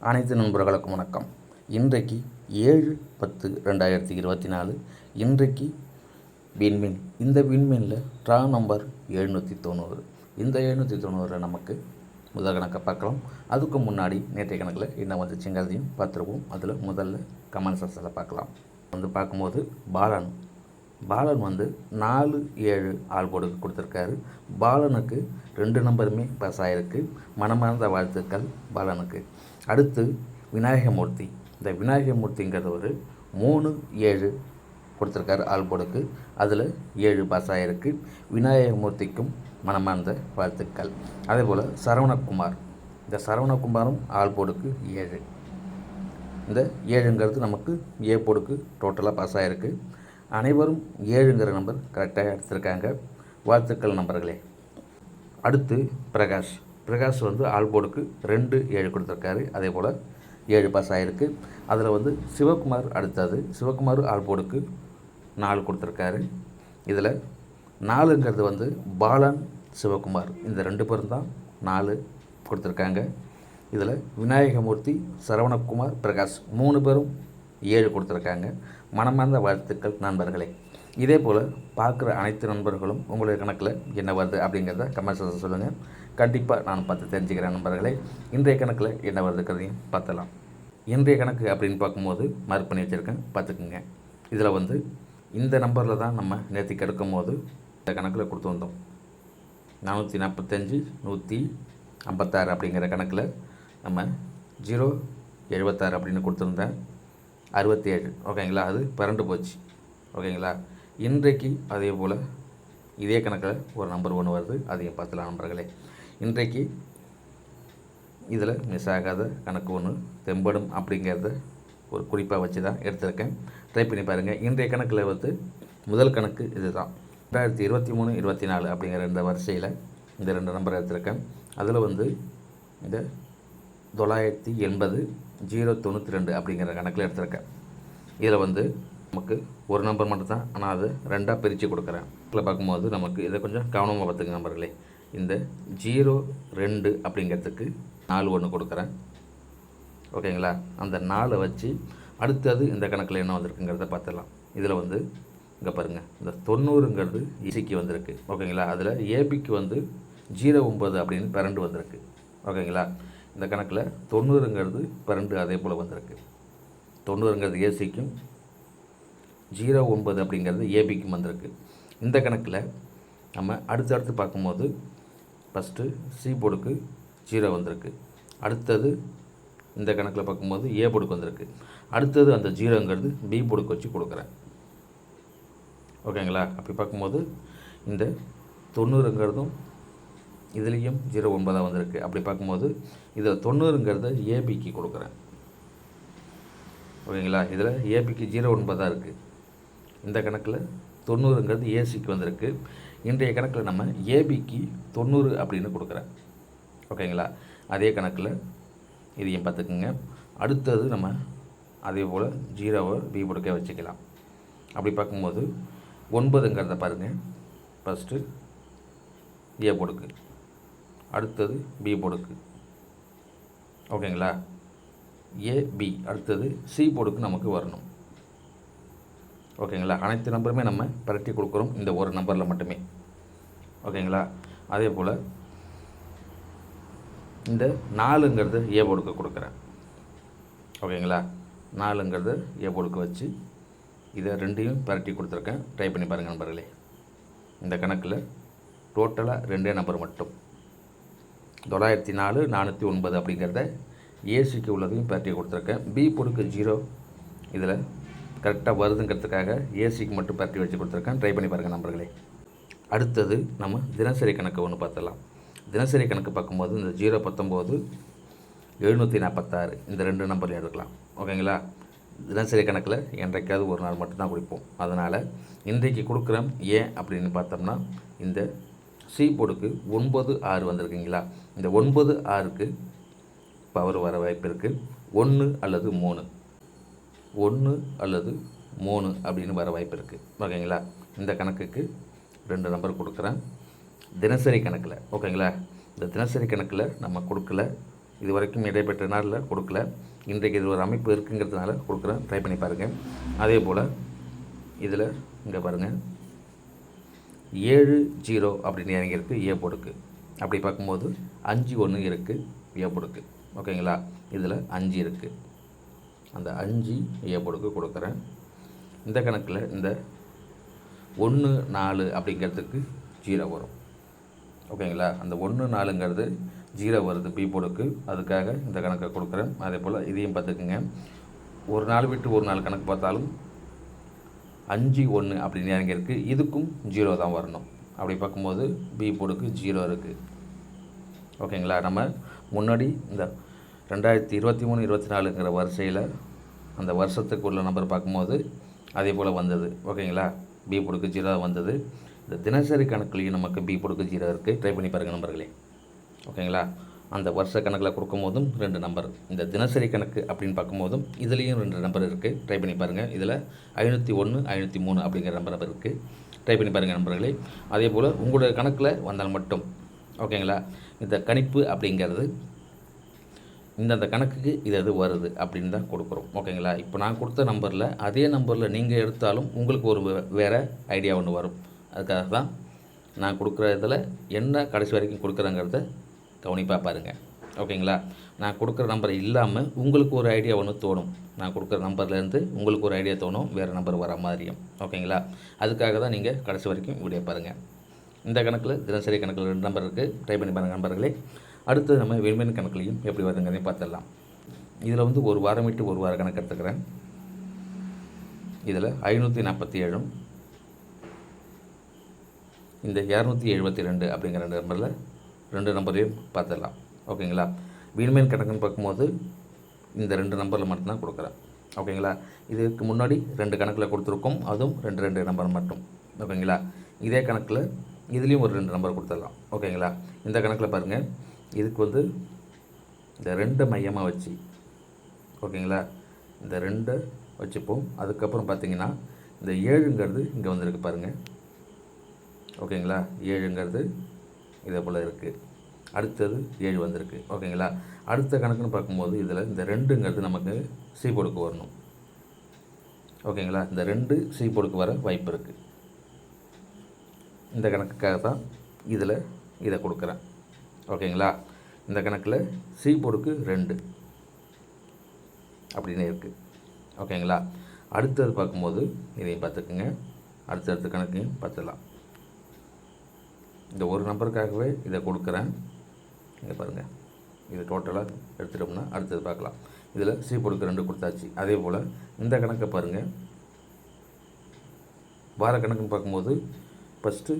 அனைத்து நண்பர்களுக்கும் வணக்கம். இன்றைக்கு 7/10/2024 இன்றைக்கு விண்மீன். இந்த விண்மீனில் ட்ரா நம்பர் 790. இந்த 790 நமக்கு முதல் கணக்கை பார்க்கலாம். அதுக்கு முன்னாடி நேற்றைய கணக்கில் என்ன வந்துச்சுங்கிறதையும் பார்த்துருவோம். அதில் முதல்ல கமெண்ட் செக்ஷனில் பார்க்கலாம். பார்க்கும்போது பாலன் 4-7 ஆல் போர்டுக்கு கொடுத்துருக்காரு. பாலனுக்கு 2 நம்பருமே பாஸ் ஆகிருக்கு. மனமார்ந்த வாழ்த்துக்கள் பாலனுக்கு. அடுத்து விநாயகமூர்த்தி. இந்த விநாயகமூர்த்திங்கிறது ஒரு 3-7 கொடுத்துருக்காரு ஆல் போர்டுக்கு. அதில் 7 பாஸ் ஆகிருக்கு. விநாயகமூர்த்திக்கும் மனமார்ந்த வாழ்த்துக்கள். அதே போல் சரவணகுமார். இந்த சரவணகுமாரும் ஆல் போர்டுக்கு 7. இந்த 7ங்கிறது நமக்கு ஏ போர்டுக்கு டோட்டலாக பாஸ் ஆகிருக்கு. அனைவரும் 7ங்கிற நம்பர் கரெக்டாக எடுத்திருக்காங்க. வாழ்த்துக்கள் நம்பர்களே. அடுத்து பிரகாஷ் ஆல் போர்டுக்கு 2-7 கொடுத்துருக்காரு. அதே போல் 7 பாஸ் ஆகிருக்கு. அதில் சிவகுமார் அடுத்தது. சிவகுமார் ஆல் போர்டுக்கு 4 கொடுத்துருக்காரு. இதில் 4ங்கிறது பாலன் சிவகுமார் இந்த 2 பேரும் தான் 4 கொடுத்துருக்காங்க. இதில் விநாயகமூர்த்தி சரவணகுமார் பிரகாஷ் 3 பேரும் 7 கொடுத்துருக்காங்க. மனமார்ந்த வாழ்த்துக்கள் நண்பர்களே. இதே போல் பார்க்குற அனைத்து நண்பர்களும் உங்களுடைய கணக்கில் என்ன வருது அப்படிங்கிறத கமெண்ட் செக்ஷனில் சொல்லுங்கள். கண்டிப்பாக நான் பார்த்து தெரிஞ்சுக்கிறேன் நண்பர்களே. இன்றைய கணக்கில் என்ன வருதுங்கிறதையும் பார்த்தலாம். இன்றைய கணக்கு அப்படின்னு பார்க்கும்போது மார்க் பண்ணி வச்சுருக்கேன், பார்த்துக்குங்க. இதில் இந்த நம்பரில் தான் நம்ம நேற்றுக்கு எடுக்கும் போது இந்த கணக்கில் கொடுத்து வந்தோம். 445 156 அப்படிங்கிற கணக்கில் நம்ம 076 அப்படின்னு கொடுத்துருந்தேன். 67 ஓகேங்களா. அது பரண்டு போச்சு ஓகேங்களா. இன்றைக்கு அதே போல் இதே கணக்கில் ஒரு நம்பர் 1 வருது, அதையும் பார்த்துலாம் நண்பர்களே. இன்றைக்கு இதில் மிஸ் ஆகாத கணக்கு 1 தெம்படும் அப்படிங்கிறத ஒரு குறிப்பாக வச்சு தான் எடுத்திருக்கேன். ட்ரை பண்ணி பாருங்கள். இன்றைய கணக்கில் முதல் கணக்கு இது தான். 2023-24 அப்படிங்கிற இந்த வரிசையில் இந்த 2 நம்பர் எடுத்திருக்கேன். அதில் இந்த 980 092 அப்படிங்கிற கணக்கில் எடுத்திருக்கேன். இதில் நமக்கு ஒரு நம்பர் மட்டும்தான், ஆனால் அது 2ஆக பிரித்து கொடுக்குறேன். இதில் பார்க்கும்போது நமக்கு இதை கொஞ்சம் கவனமாக பார்த்துங்க நம்பர்களே. இந்த 02 அப்படிங்கிறதுக்கு 4 1 கொடுக்குறேன் ஓகேங்களா. அந்த 4 வச்சு அடுத்தது இந்த கணக்கில் என்ன வந்திருக்குங்கிறத பார்த்துடலாம். இதில் இங்கே பாருங்கள், இந்த 90ங்கிறது இசிக்கு வந்திருக்கு ஓகேங்களா. அதில் ஏபிக்கு 09 அப்படின்னு பரண்டு வந்திருக்கு ஓகேங்களா. இந்த கணக்கில் 90ங்கிறது பரண்டு அதே போல் வந்திருக்கு. 90ங்கிறது ஏசிக்கும் 09 அப்படிங்கிறது ஏபிக்கும் வந்திருக்கு. இந்த கணக்கில் நம்ம அடுத்தடுத்து பார்க்கும்போது ஃபஸ்ட்டு சி போர்டுக்கு 0 வந்திருக்கு. அடுத்தது இந்த கணக்கில் பார்க்கும்போது ஏ போர்டுக்கு வந்திருக்கு. அடுத்தது அந்த 0ங்கிறது பி போர்டுக்கு வச்சு கொடுக்குறேன் ஓகேங்களா. அப்படி பார்க்கும்போது இந்த 90ங்கிறதும் இதுலேயும் 09 வந்திருக்கு. அப்படி பார்க்கும்போது இதில் 90ங்கிறத ஏபிக்கு கொடுக்குறேன் ஓகேங்களா. இதில் ஏபிக்கு 09 தான் இருக்குது. இந்த கணக்கில் 90ங்கிறது ஏசிக்கு வந்திருக்கு. இன்றைய கணக்கில் நம்ம ஏபிக்கு 90 அப்படின்னு கொடுக்குறேன் ஓகேங்களா. அதே கணக்கில் இதையும் பார்த்துக்குங்க. அடுத்தது நம்ம அதே போல் 0வை பி போர்டுக்கே வச்சுக்கலாம். அப்படி பார்க்கும்போது 9ங்கிறத பாருங்கள், ஃபஸ்ட்டு ஏ போர்டுக்கு, அடுத்தது பி போர்டுக்கு ஓகேங்களா. ஏபி அடுத்தது சி போர்டுக்கு நமக்கு வரணும் ஓகேங்களா. அனைத்து நம்பருமே நம்ம பரட்டி கொடுக்குறோம் இந்த ஒரு நம்பரில் மட்டுமே ஓகேங்களா. அதே போல் இந்த 4ங்கிறது ஏ போர்டுக்கு கொடுக்குறேன் ஓகேங்களா. 4ங்கிறது ஏ போர்டுக்கு வச்சு இதை 2ஐயும் பரட்டி கொடுத்துருக்கேன். ட்ரை பண்ணி பாருங்கள் நண்பர்களே. இந்த கணக்கில் டோட்டலாக 2 நம்பர் மட்டும் 904 409 அப்படிங்கிறத ஏசிக்கு உள்ளதையும் பரட்டி கொடுத்துருக்கேன். பி போர்டுக்கு 0 இதில் கரெக்டாக வருதுங்கிறதுக்காக ஏசிக்கு மட்டும் பரட்டி வச்சு கொடுத்துருக்கேன். ட்ரை பண்ணி பாருங்கள் நண்பர்களே. அடுத்தது நம்ம தினசரி கணக்கு 1 பார்த்துடலாம். தினசரி கணக்கு பார்க்கும்போது இந்த 019 746 இந்த 2 நம்பர்லையும் எடுக்கலாம் ஓகேங்களா. தினசரி கணக்கில் என்றைக்காவது ஒரு நாள் மட்டும்தான் கொடுப்போம். அதனால் இன்றைக்கு கொடுக்குறோம். ஏன் அப்படின்னு பார்த்தோம்னா இந்த சி போர்டுக்கு 96 வந்திருக்குங்களா. இந்த 96க்கு பவர் வர வாய்ப்பு இருக்குது. 1 அல்லது 3 அப்படின்னு வர வாய்ப்பு இருக்குது ஓகேங்களா. இந்த கணக்குக்கு 2 நம்பர் கொடுக்குறேன் தினசரி கணக்கில் ஓகேங்களா. இந்த தினசரி கணக்கில் நம்ம கொடுக்கல இது வரைக்கும் இடைப்பெற்ற நாளில் கொடுக்கல. இன்றைக்கு இது ஒரு அமைப்பு இருக்குங்கிறதுனால கொடுக்குறேன். ட்ரை பண்ணி பாருங்கள். அதே போல் இதில் இங்கே பாருங்கள் 70 அப்படின்னு இறங்கியிருக்கு ஏ போர்டுக்கு. அப்படி பார்க்கும்போது 51 இருக்குது ஏ போர்டுக்கு. ஓகேங்களா, இதில் 5 இருக்குது. அந்த 5 ஏ போர்டுக்கு கொடுக்குறேன். இந்த கணக்கில் இந்த 1 4 அப்படிங்கிறதுக்கு 0 வரும். ஓகேங்களா, அந்த 1 4ங்கிறது 0 வருது பி போர்டுக்கு. அதுக்காக இந்த கணக்கை கொடுக்குறேன். அதே போல் இதையும் பார்த்துக்குங்க. ஒரு நாள் விட்டு ஒரு நாள் கணக்கு பார்த்தாலும் 5 1 அப்படின்னு இறங்கியிருக்கு. இதுக்கும் 0 தான் வரணும். அப்படி பார்க்கும்போது பி போர்டுக்கு 0 இருக்குது. ஓகேங்களா, நம்ம முன்னாடி இந்த 2023 24ங்கிற வரிசையில் அந்த வருஷத்துக்கு உள்ள நம்பர் பார்க்கும்போது அதே போல் வந்தது. ஓகேங்களா, பி போர்டுக்கு 0 வந்தது. இந்த தினசரி கணக்குலேயும் நமக்கு பி போர்டுக்கு 0 இருக்குது. ட்ரை பண்ணி பாருங்கள் நம்பர்களே. ஓகேங்களா, அந்த வருஷ கணக்கில் கொடுக்கும் போதும் 2 நம்பர், இந்த தினசரி கணக்கு அப்படின்னு பார்க்கும்போதும் இதுலேயும் 2 நம்பர் இருக்குது. ட்ரை பண்ணி பாருங்கள். இதில் 501 503 அப்படிங்கிற நம்பர் இருக்குது. ட்ரை பண்ணி பாருங்கள் நம்பர்களே. அதே போல் உங்களுடைய கணக்கில் வந்தால் மட்டும் ஓகேங்களா, இந்த கணிப்பு அப்படிங்கிறது இந்தந்த கணக்குக்கு இது வருது அப்படின்னு தான் கொடுக்குறோம். ஓகேங்களா, இப்போ நான் கொடுத்த நம்பரில் அதே நம்பரில் நீங்கள் எடுத்தாலும் உங்களுக்கு ஒரு வேறு ஐடியா ஒன்று வரும். அதுக்காக தான் நான் கொடுக்குற இதில் என்ன கடைசி வரைக்கும் கொடுக்குறேங்கிறத கவனிப்பாக பாருங்கள். ஓகேங்களா, நான் கொடுக்குற நம்பர் இல்லாமல் உங்களுக்கு ஒரு ஐடியா ஒன்று தோணும். நான் கொடுக்குற நம்பர்லேருந்து உங்களுக்கு ஒரு ஐடியா தோணும், வேறு நம்பர் வர மாதிரியும். ஓகேங்களா, அதுக்காக தான் நீங்கள் கடைசி வரைக்கும் வீடியோ பாருங்கள். இந்த கணக்கில் தினசரி கணக்கில் 2 நம்பர் இருக்குது. ட்ரை பண்ணி பாருங்கள் நண்பர்களே. அடுத்து நம்ம விண்மீன் கணக்குலையும் எப்படி வருதுங்கிறதையும் பார்த்துடலாம். இதில் வந்து ஒரு வாரம் விட்டு ஒரு வார கணக்கு எடுத்துக்கிறேன். இதில் 547 இந்த 272 அப்படிங்கிற 2 நம்பரில் 2 நம்பரையும் பார்த்துடலாம். ஓகேங்களா, விண்மீன் கணக்குன்னு பார்க்கும்போது இந்த 2 நம்பரில் மட்டும்தான் கொடுக்குறேன். ஓகேங்களா, இதுக்கு முன்னாடி 2 கணக்கில் கொடுத்துருக்கோம். அதுவும் 2 நம்பர் மட்டும். ஓகேங்களா, இதே கணக்கில் இதுலேயும் ஒரு 2 நம்பர் கொடுத்துடலாம். ஓகேங்களா, இந்த கணக்கில் பாருங்கள். இதுக்கு வந்து இந்த 2 மையமாக வச்சு ஓகேங்களா, இந்த 2 வச்சுப்போம். அதுக்கப்புறம் பார்த்திங்கன்னா இந்த 7ங்கிறது இங்கே வந்துருக்கு பாருங்கள். ஓகேங்களா, 7ங்கிறது இதே போல் இருக்குது. அடுத்தது 7 வந்திருக்கு. ஓகேங்களா, அடுத்த கணக்குன்னு பார்க்கும்போது இதில் இந்த 2ங்கிறது நமக்கு சி போர்டுக்கு வரணும். ஓகேங்களா, இந்த 2 சி போர்டுக்கு வர வாய்ப்பு இருக்குது. இந்த கணக்குக்காக தான் இதில் இதை கொடுக்குறேன். ஓகேங்களா, இந்த கணக்கில் சி போர்டுக்கு 2 அப்படின்னு இருக்குது. ஓகேங்களா, அடுத்தது பார்க்கும்போது இதையும் பார்த்துக்குங்க. அடுத்தடுத்த கணக்கையும் பார்த்துடலாம். இந்த ஒரு நம்பருக்காகவே இதை கொடுக்குறேன். இங்கே பாருங்கள், இது டோட்டலாக எடுத்துட்டோம்னா அடுத்தது பார்க்கலாம். இதில் சி போர்டுக்கு 2 கொடுத்தாச்சு. அதே போல் இந்த கணக்கை பாருங்கள். வார கணக்குன்னு பார்க்கும்போது ஃபஸ்ட்டு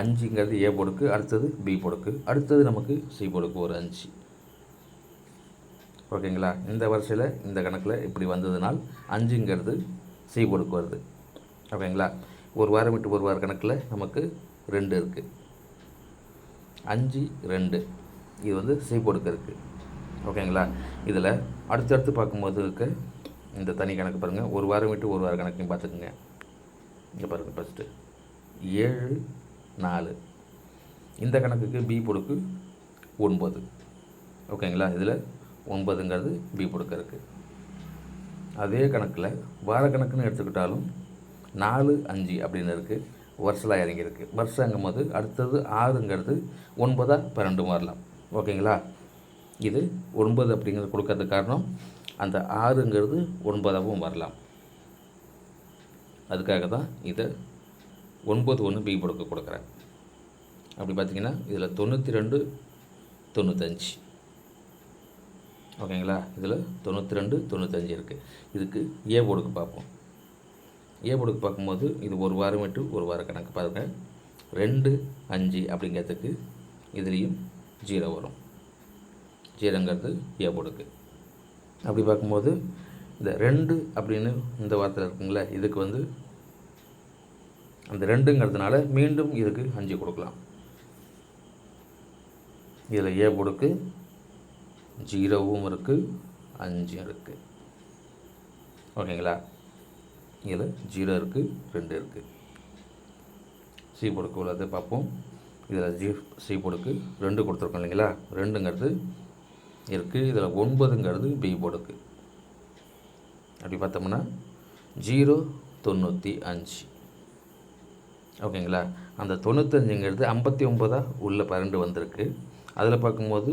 5ங்கிறது ஏ போர்டுக்கு, அடுத்தது பி போர்டுக்கு, அடுத்தது நமக்கு சி போர்டுக்கு ஒரு 5. ஓகேங்களா, இந்த வரிசையில் இந்த கணக்கில் இப்படி வந்ததுனால் 5ங்கிறது சி போர்டுக்கு வருது. ஓகேங்களா, ஒரு வாரம் விட்டு ஒரு வார கணக்கில் நமக்கு 2 இருக்குது. 5 2 இது வந்து சி போர்டுக்கு இருக்குது. ஓகேங்களா, இதில் அடுத்தடுத்து பார்க்கும்போது இருக்க இந்த தனி கணக்கு பாருங்கள். ஒரு வாரம் விட்டு ஒரு வார கணக்கையும் பார்த்துக்குங்க. இங்கே பாருங்கள், ஃபஸ்ட்டு 7 4 இந்த கணக்குக்கு பி போர்டுக்கு 9. ஓகேங்களா, இதில் 9ங்கிறது பி போர்டுக்கு இருக்குது. அதே கணக்கில் வார கணக்குன்னு எடுத்துக்கிட்டாலும் 4 5 அப்படின்னு இருக்குது. வருஷலாம் இறங்கியிருக்கு. வருஷங்கும் போது அடுத்தது 6ங்கிறது 9 12 வரலாம். ஓகேங்களா, இது 9 அப்படிங்கிறது கொடுக்கறதுக்கு காரணம் அந்த 6ங்கிறது 9ஆகவும் வரலாம். அதுக்காக தான் இதை 9 1 பி போர்டுக்கு கொடுக்குறேன். அப்படி பார்த்திங்கன்னா இதில் 92 95. ஓகேங்களா, இதில் 92 95 இருக்குது. இதுக்கு ஏ போர்டுக்கு பார்ப்போம். ஏ போர்டுக்கு பார்க்கும்போது இது ஒரு வாரம் விட்டு ஒரு வார கணக்கு பாருங்கள். 2 5 அப்படிங்கிறதுக்கு இதுலேயும் 0 வரும். 0ங்கிறது ஏ போர்டுக்கு. அப்படி பார்க்கும்போது இந்த 2 அப்படின்னு இந்த வார்த்தையில் இருக்குங்களே, இதுக்கு வந்து அந்த 2ங்கிறதுனால மீண்டும் இதுக்கு 5 கொடுக்கலாம். இதில் ஏ போர்டுக்கு 0வும் இருக்குது, 5 இருக்குது. ஓகேங்களா, இதில் 0 இருக்குது, 2 இருக்குது. சி போர்டுக்கு உள்ளது பார்ப்போம். இதில் சி போர்டுக்கு 2 கொடுத்துருக்கோம் இல்லைங்களா. 2ங்கிறது இருக்குது. இதில் 9ங்கிறது பி போர்டுக்கு. அப்படி பார்த்தோம்னா 095. ஓகேங்களா? அந்த 95ங்கிறது 59 உள்ள 12 வந்திருக்கு. அதில் பார்க்கும்போது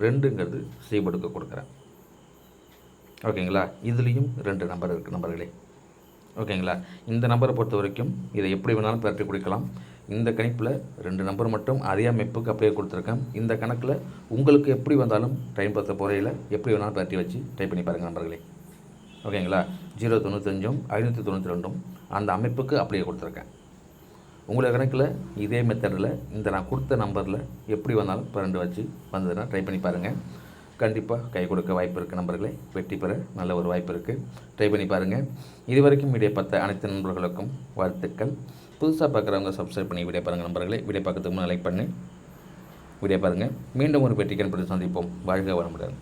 2ங்கிறது சி போர்டுக்கு கொடுக்குறேன். ஓகேங்களா? இதுலேயும் 2 நம்பர் இருக்குது நம்பர்களே. ஓகேங்களா? இந்த நம்பரை பொறுத்த வரைக்கும் இதை எப்படி வேணாலும் பெரட்டி கொடுக்கலாம். இந்த கணிப்பில் 2 நம்பர் மட்டும் அதே அமைப்புக்கு அப்படியே கொடுத்துருக்கேன். இந்த கணக்கில் உங்களுக்கு எப்படி வந்தாலும் டைம் பார்த்த போறையில் எப்படி வேணாலும் பெரட்டி வச்சு டைப் பண்ணி பாருங்கள் நம்பர்களே. ஓகேங்களா? 095ம் 592ம் அந்த அமைப்புக்கு அப்படியே கொடுத்துருக்கேன். உங்களை கணக்கில் இதே மெத்தடில் இந்த நான் கொடுத்த நம்பரில் எப்படி வந்தாலும் 12 வச்சு வந்ததுன்னா ட்ரை பண்ணி பாருங்கள். கண்டிப்பாக கை கொடுக்க வாய்ப்பு இருக்குது நண்பர்களே. வெற்றி பெற நல்ல ஒரு வாய்ப்பு இருக்குது. ட்ரை பண்ணி பாருங்கள். இது வரைக்கும் வீடியோ பார்த்த அனைத்து நண்பர்களுக்கும் வாழ்த்துக்கள். புதுசாக பார்க்குறவங்க சப்ஸ்கிரைப் பண்ணி வீடியோ பாருங்கள் நண்பர்களே. வீடியோ பார்க்கறதுக்கு முன்னாடி லைக் பண்ணி வீடியோ பாருங்கள். மீண்டும் ஒரு வெற்றிக்கன் பற்றி சந்திப்போம். வாழ்க வளமுடன்.